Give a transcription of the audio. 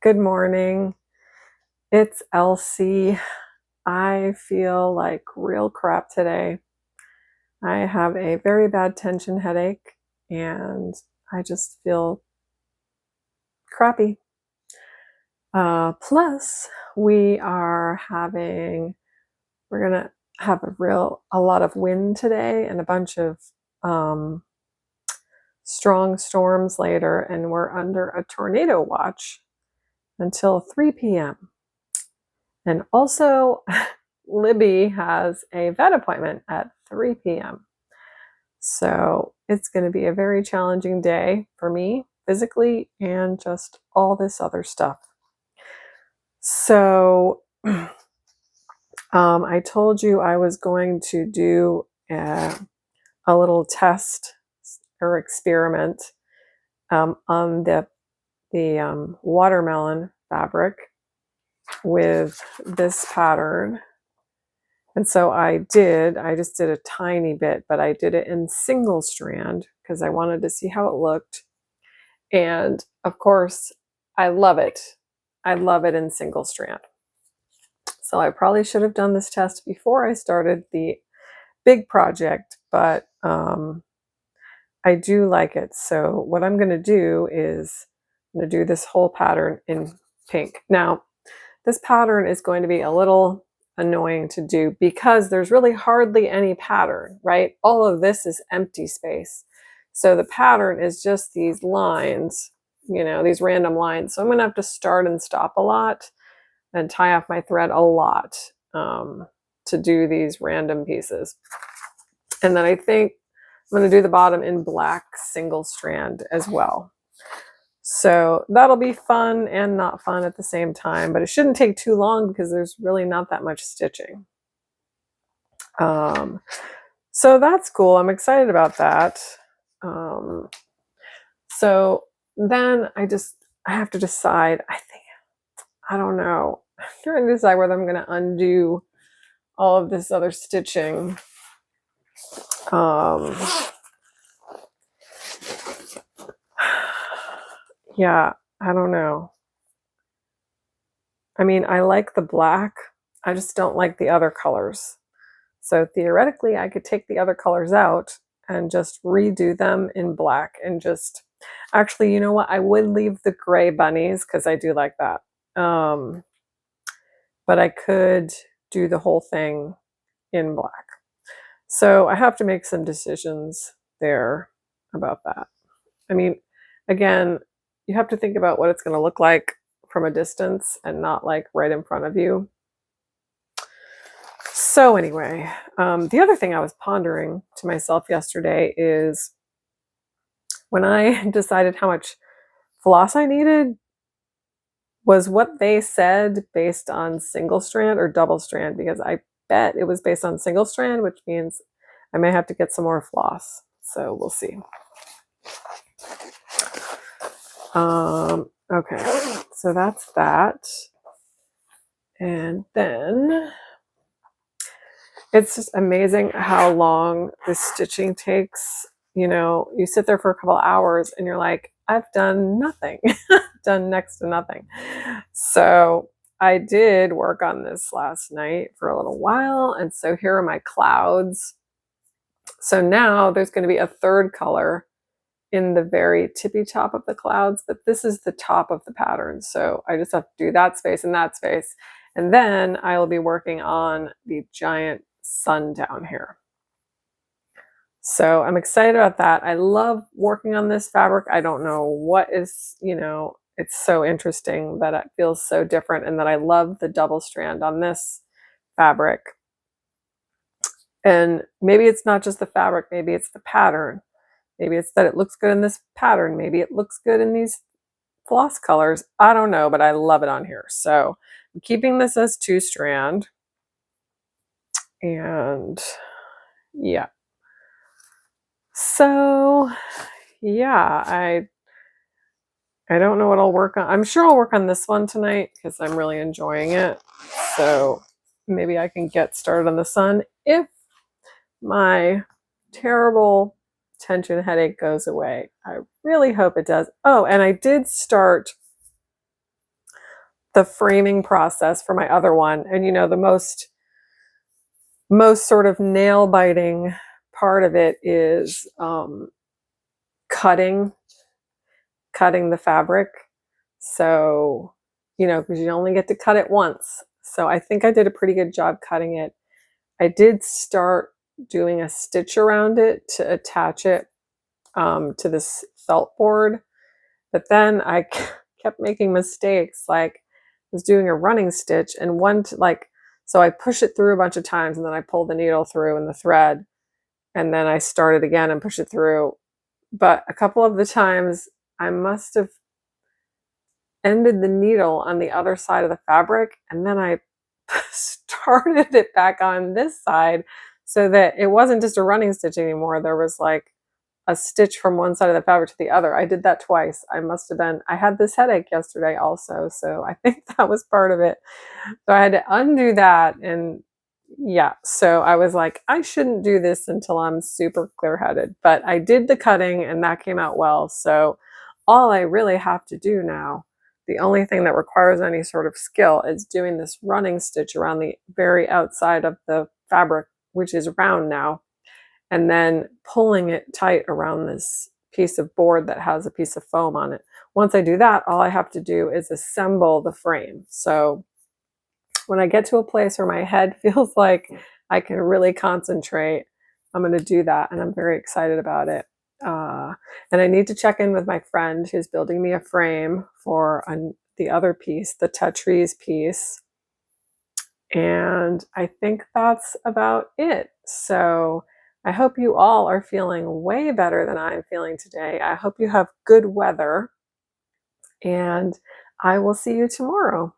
Good morning. It's Elsie. I feel like real crap today. I have a very bad tension headache and I just feel crappy. Plus, we're gonna have a lot of wind today and a bunch of um, strong storms later, and we're under a tornado watch until 3 p.m. And also, Libby has a vet appointment at 3 p.m. So it's going to be a very challenging day for me physically and just all this other stuff. So I told you I was going to do a little test or experiment on the watermelon fabric with this pattern. And so I just did a tiny bit, but I did it in single strand because I wanted to see how it looked. And of course, I love it. I love it in single strand. So I probably should have done this test before I started the big project, but I do like it. So what I'm going to do is I'm going to do this whole pattern in pink. Now, this pattern is going to be a little annoying to do because there's really hardly any pattern, right? All of this is empty space. So the pattern is just these lines, these random lines. So I'm going to have to start and stop a lot and tie off my thread a lot to do these random pieces. And then I think I'm going to do the bottom in black single strand as well. So that'll be fun and not fun at the same time, but it shouldn't take too long because there's really not that much stitching. So that's cool. I'm excited about that. So then I have to decide. I don't know. I'm trying to decide whether I'm going to undo all of this other stitching. Yeah, I don't know. I mean, I like the black. I just don't like the other colors. So theoretically, I could take the other colors out and just redo them in black and actually, you know what? I would leave the gray bunnies because I do like that. But I could do the whole thing in black. So I have to make some decisions there about that. I mean, again, you have to think about what it's going to look like from a distance and not like right in front of you. So anyway, the other thing I was pondering to myself yesterday is when I decided how much floss I needed, was what they said based on single strand or double strand? Because I bet it was based on single strand, which means I may have to get some more floss. So we'll see. Okay, so that's that. And then it's just amazing how long this stitching takes. You sit there for a couple hours and you're like, I've done nothing, done next to nothing. So I did work on this last night for a little while. And so here are my clouds. So now there's going to be a third color in the very tippy top of the clouds, but this is the top of the pattern. So I just have to do that space and that space. And then I will be working on the giant sun down here. So I'm excited about that. I love working on this fabric. I don't know what is, it's so interesting that it feels so different and that I love the double strand on this fabric. And maybe it's not just the fabric, maybe it's the pattern. Maybe it's that it looks good in this pattern. Maybe it looks good in these floss colors. I don't know, but I love it on here. So I'm keeping this as 2 strand. And yeah. So yeah, I don't know what I'll work on. I'm sure I'll work on this one tonight because I'm really enjoying it. So maybe I can get started on the sun if my terrible tension headache goes away. I really hope it does. Oh, and I did start the framing process for my other one. And you know, the most sort of nail biting part of it is cutting the fabric. So, you know, because you only get to cut it once. So I think I did a pretty good job cutting it. I did start doing a stitch around it to attach it to this felt board, but then I kept making mistakes. Like I was doing a running stitch and so I push it through a bunch of times and then I pull the needle through and the thread, and then I start it again and push it through. But a couple of the times I must have ended the needle on the other side of the fabric, and then I started it back on this side so that it wasn't just a running stitch anymore. There was like a stitch from one side of the fabric to the other. I did that twice. I had this headache yesterday also, so I think that was part of it. So I had to undo that, and yeah, so I was like, I shouldn't do this until I'm super clear-headed, but I did the cutting and that came out well. So all I really have to do now, the only thing that requires any sort of skill, is doing this running stitch around the very outside of the fabric, which is round now, and then pulling it tight around this piece of board that has a piece of foam on it. Once I do that, all I have to do is assemble the frame. So when I get to a place where my head feels like I can really concentrate, I'm going to do that, and I'm very excited about it. And I need to check in with my friend who's building me a frame for the other piece, the Tetris piece. And I think that's about it. So I hope you all are feeling way better than I'm feeling today. I hope you have good weather, and I will see you tomorrow.